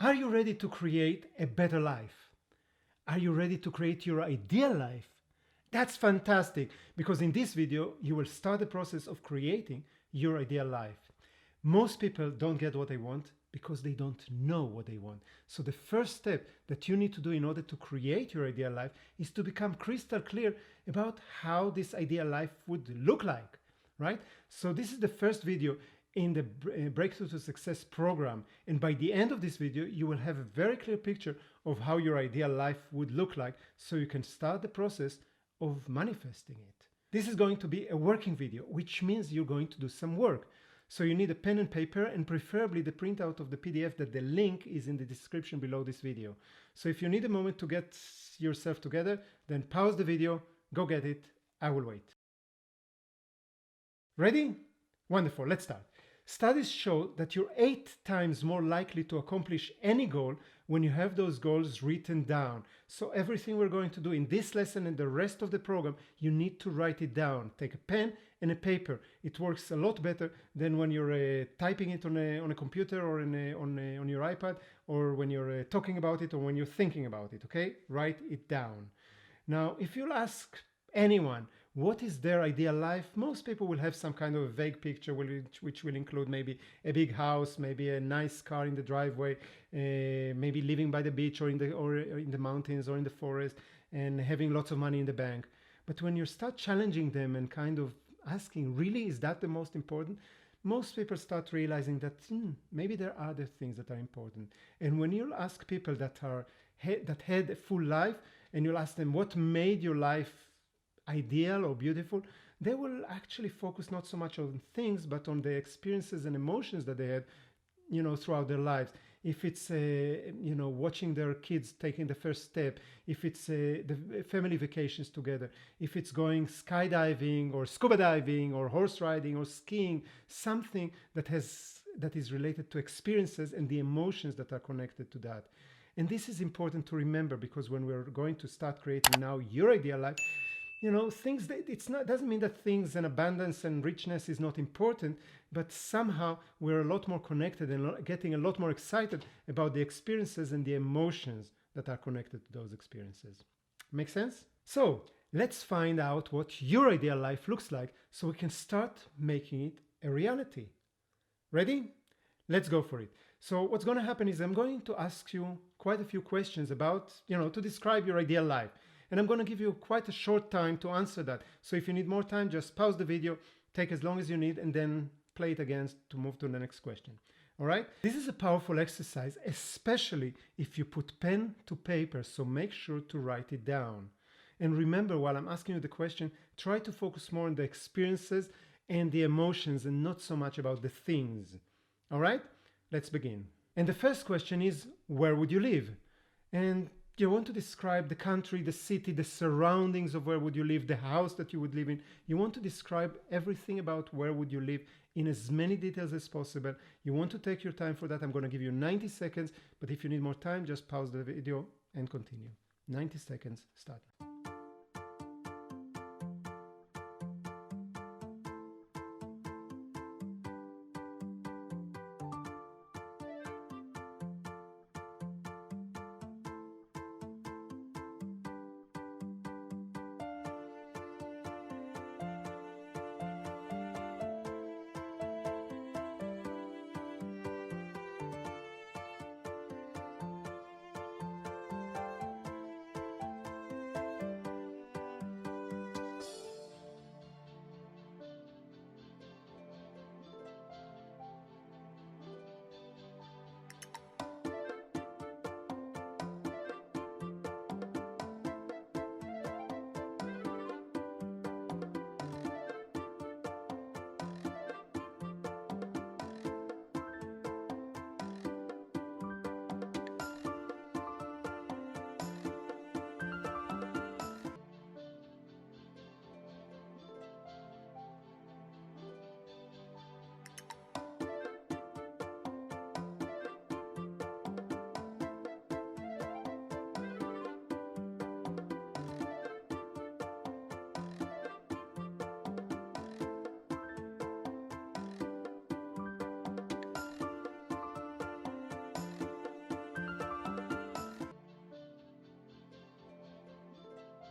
Are you ready to create a better life? Are you ready to create your ideal life? That's fantastic, because in this video, you will start the process of creating your ideal life. Most people don't get what they want because they don't know what they want. So the first step that you need to do in order to create your ideal life is to become crystal clear about how this ideal life would look like, right? So this is the first video in the Breakthrough to Success program. And by the end of this video, you will have a very clear picture of how your ideal life would look like, so you can start the process of manifesting it. This is going to be a working video, which means you're going to do some work. So you need a pen and paper, and preferably the printout of the PDF that the link is in the description below this video. So if you need a moment to get yourself together, then pause the video, go get it. I will wait. Ready? Wonderful, let's start. Studies show that you're 8 times more likely to accomplish any goal when you have those goals written down. So everything we're going to do in this lesson and the rest of the program, you need to write it down. Take a pen and a paper. It works a lot better than when you're typing it on a computer or on your iPad, or when you're talking about it, or when you're thinking about it, okay? Write it down. Now, if you'll ask anyone what is their ideal life, most people will have some kind of a vague picture, which will include maybe a big house, maybe a nice car in the driveway, maybe living by the beach or in the mountains or in the forest, and having lots of money in the bank. But when you start challenging them and kind of asking, really, is that the most important? Most people start realizing that maybe there are other things that are important. And when you ask people that had a full life, and you'll ask them what made your life ideal or beautiful, they will actually focus not so much on things, but on the experiences and emotions that they had, throughout their lives. If it's watching their kids taking the first step, if it's the family vacations together, if it's going skydiving or scuba diving or horse riding or skiing, something that is related to experiences and the emotions that are connected to that. And this is important to remember, because when we're going to start creating now your ideal life, things that doesn't mean that things and abundance and richness is not important, but somehow we're a lot more connected and getting a lot more excited about the experiences and the emotions that are connected to those experiences. Make sense? So let's find out what your ideal life looks like, so we can start making it a reality. Ready? Let's go for it. So what's going to happen is I'm going to ask you quite a few questions about, to describe your ideal life. And I'm going to give you quite a short time to answer that. So if you need more time, just pause the video, take as long as you need, and then play it again to move to the next question. All right? This is a powerful exercise, especially if you put pen to paper. So make sure to write it down. And remember, while I'm asking you the question, try to focus more on the experiences and the emotions, and not so much about the things. All right? Let's begin. And the first question is, where would you live? And you want to describe the country, the city, the surroundings of where would you live, the house that you would live in. You want to describe everything about where would you live in as many details as possible. You want to take your time for that. I'm going to give you 90 seconds, but if you need more time, just pause the video and continue. 90 seconds, start.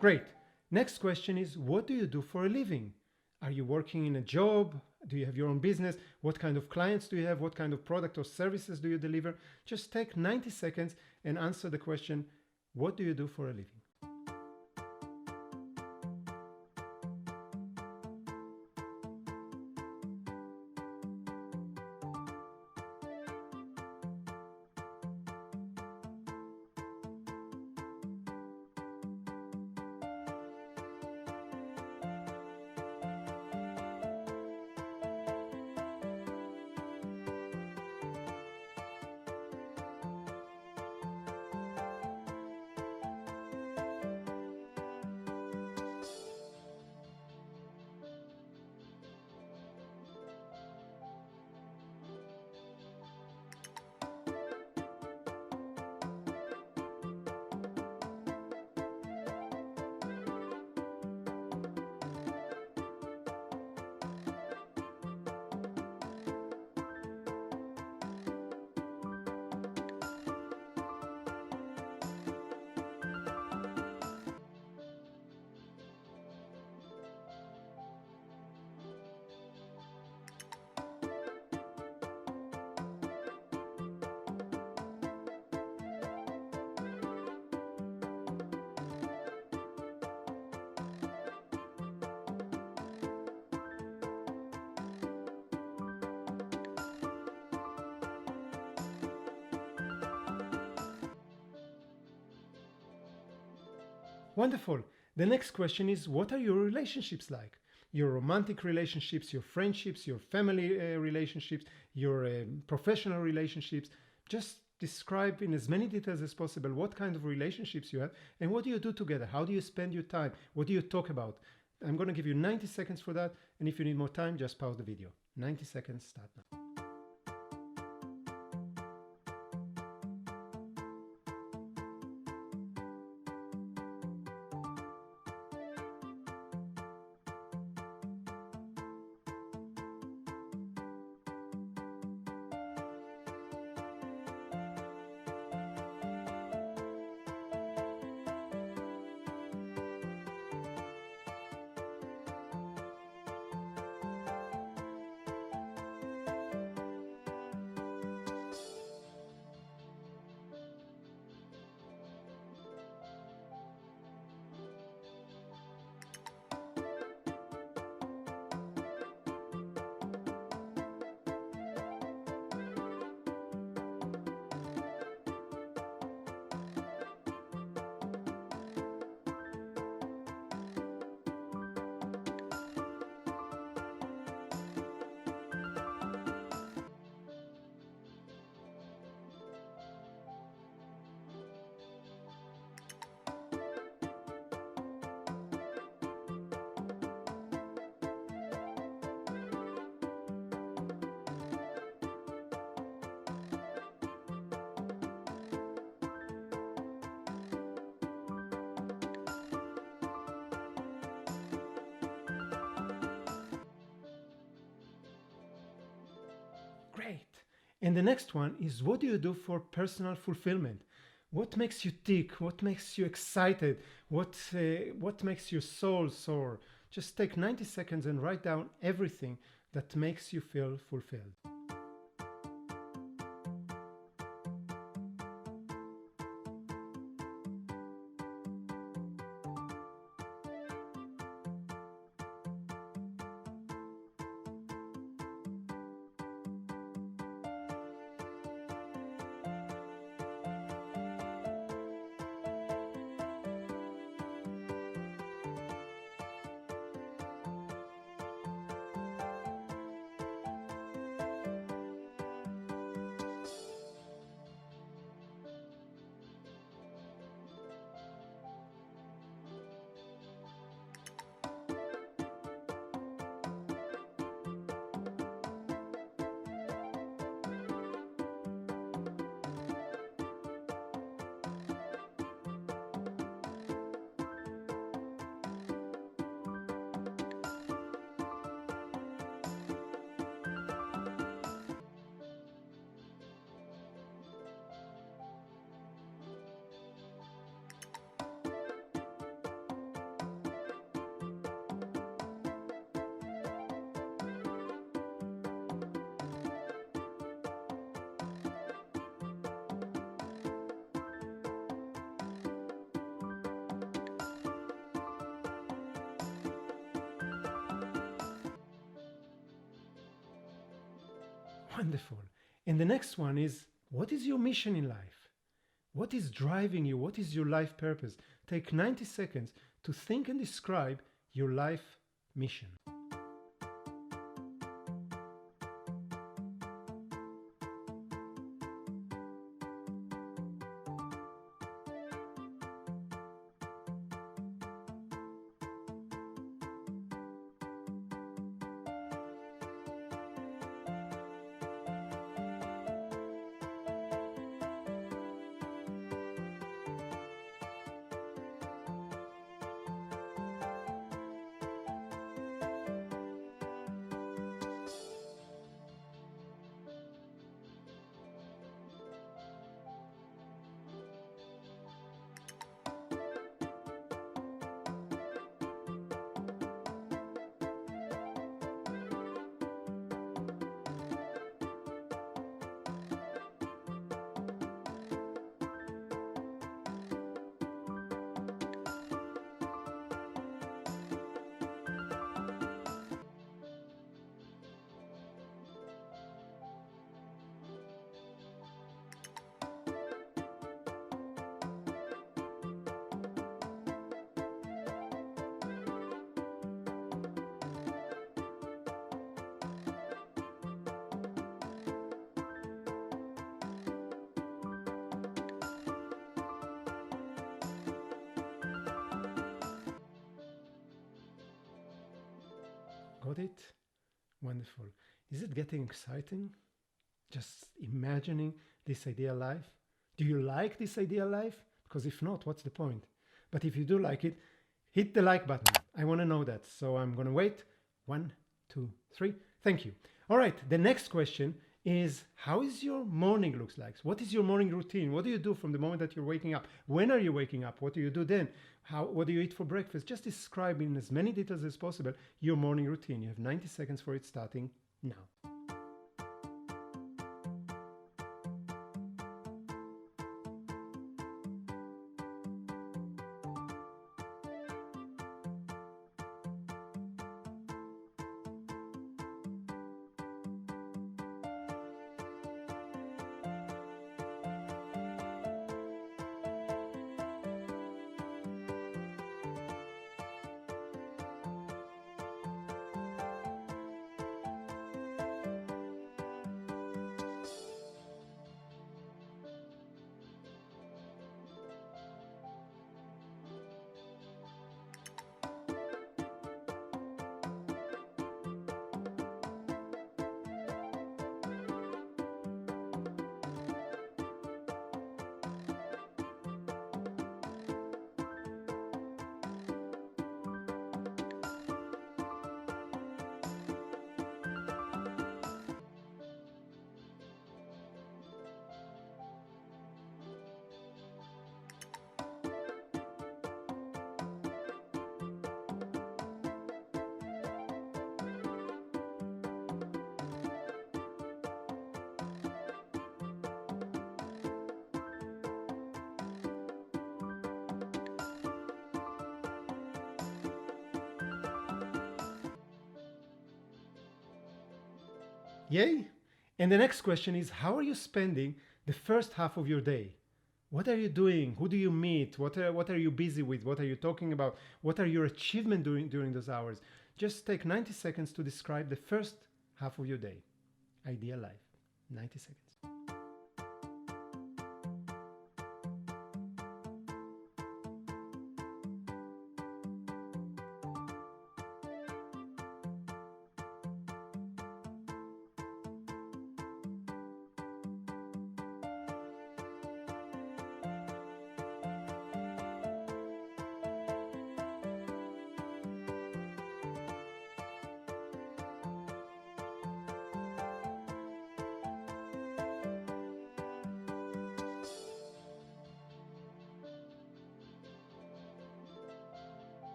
Great. Next question is, what do you do for a living? Are you working in a job? Do you have your own business? What kind of clients do you have? What kind of product or services do you deliver? Just take 90 seconds and answer the question, what do you do for a living? Wonderful. The next question is, what are your relationships like? Your romantic relationships, your friendships, your family relationships, your professional relationships. Just describe in as many details as possible what kind of relationships you have and what do you do together? How do you spend your time? What do you talk about? I'm going to give you 90 seconds for that. And if you need more time, just pause the video. 90 seconds, start now. Great. And the next one is, what do you do for personal fulfillment? What makes you tick? What makes you excited? What makes your soul soar? Just take 90 seconds and write down everything that makes you feel fulfilled. Wonderful. And the next one is, what is your mission in life? What is driving you? What is your life purpose? Take 90 seconds to think and describe your life mission. Got it? Wonderful. Is it getting exciting? Just imagining this ideal life? Do you like this ideal life? Because if not, what's the point? But if you do like it, hit the like button. I want to know that. So I'm going to wait. 1, 2, 3. Thank you. All right. The next question is, how is your morning looks like? What is your morning routine? What do you do from the moment that you're waking up? When are you waking up? What do you do then? What do you eat for breakfast? Just describe in as many details as possible your morning routine. You have 90 seconds for it starting now. Yay! And the next question is, how are you spending the first half of your day? What are you doing? Who do you meet? What are you busy with? What are you talking about? What are your achievements during those hours? Just take 90 seconds to describe the first half of your day. Ideal life. 90 seconds.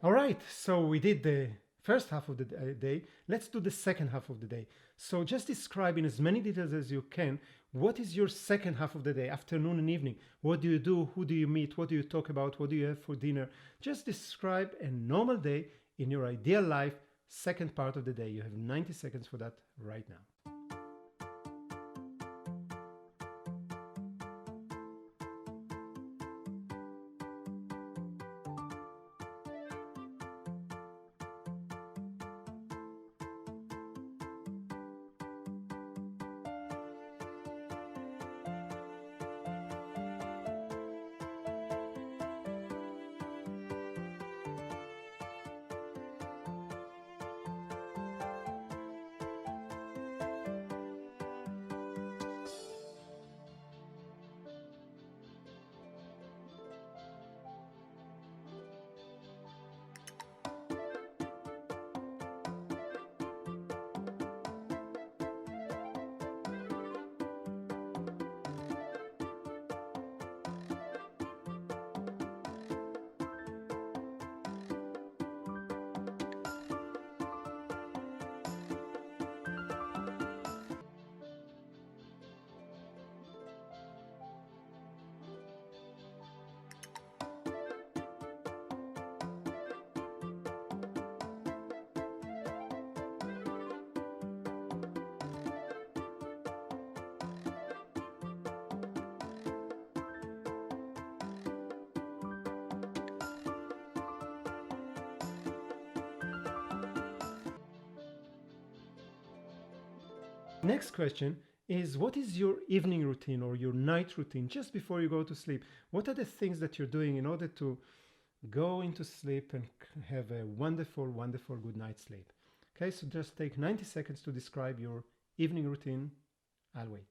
All right, so we did the first half of the day. Let's do the second half of the day. So just describe in as many details as you can, what is your second half of the day, afternoon and evening? What do you do? Who do you meet? What do you talk about? What do you have for dinner? Just describe a normal day in your ideal life, second part of the day. You have 90 seconds for that right now. Next question is, what is your evening routine or your night routine just before you go to sleep? What are the things that you're doing in order to go into sleep and have a wonderful, wonderful good night's sleep? Okay, so just take 90 seconds to describe your evening routine. I'll wait.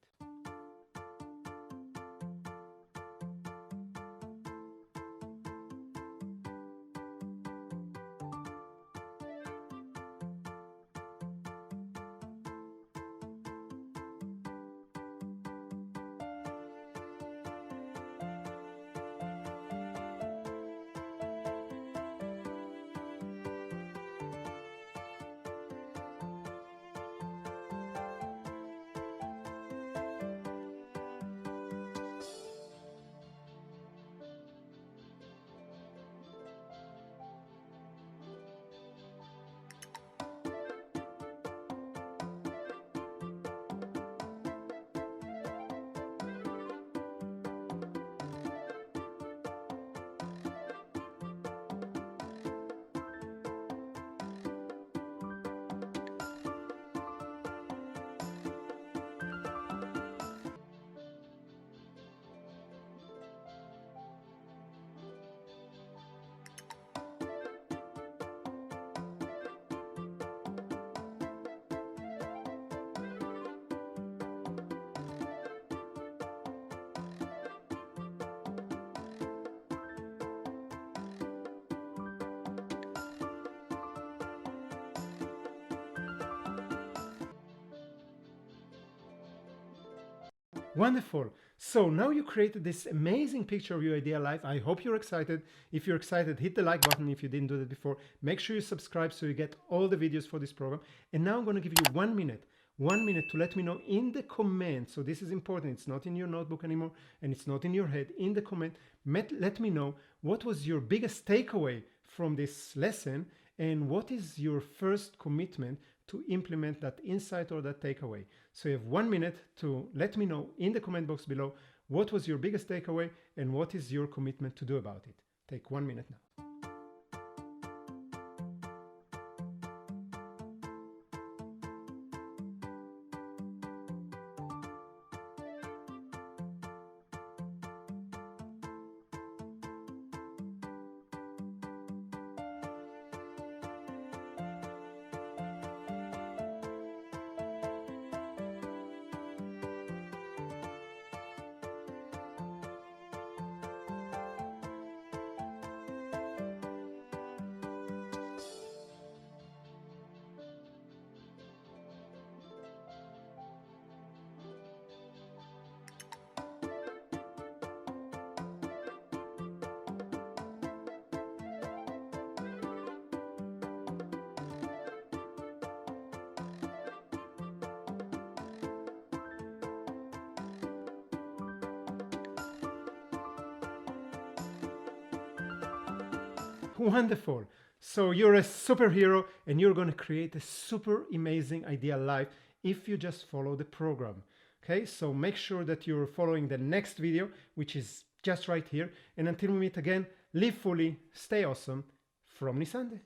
Wonderful. So now you created this amazing picture of your ideal life. I hope you're excited. If you're excited, hit the like button if you didn't do that before. Make sure you subscribe so you get all the videos for this program. And now I'm going to give you 1 minute. 1 minute to let me know in the comment. So this is important. It's not in your notebook anymore and it's not in your head. In the comment, let me know what was your biggest takeaway from this lesson and what is your first commitment to implement that insight or that takeaway. So you have 1 minute to let me know in the comment box below what was your biggest takeaway and what is your commitment to do about it. Take 1 minute now. Wonderful. So you're a superhero and you're going to create a super amazing ideal life if you just follow the program. Okay, so make sure that you're following the next video, which is just right here. And until we meet again, live fully, stay awesome from Nisande.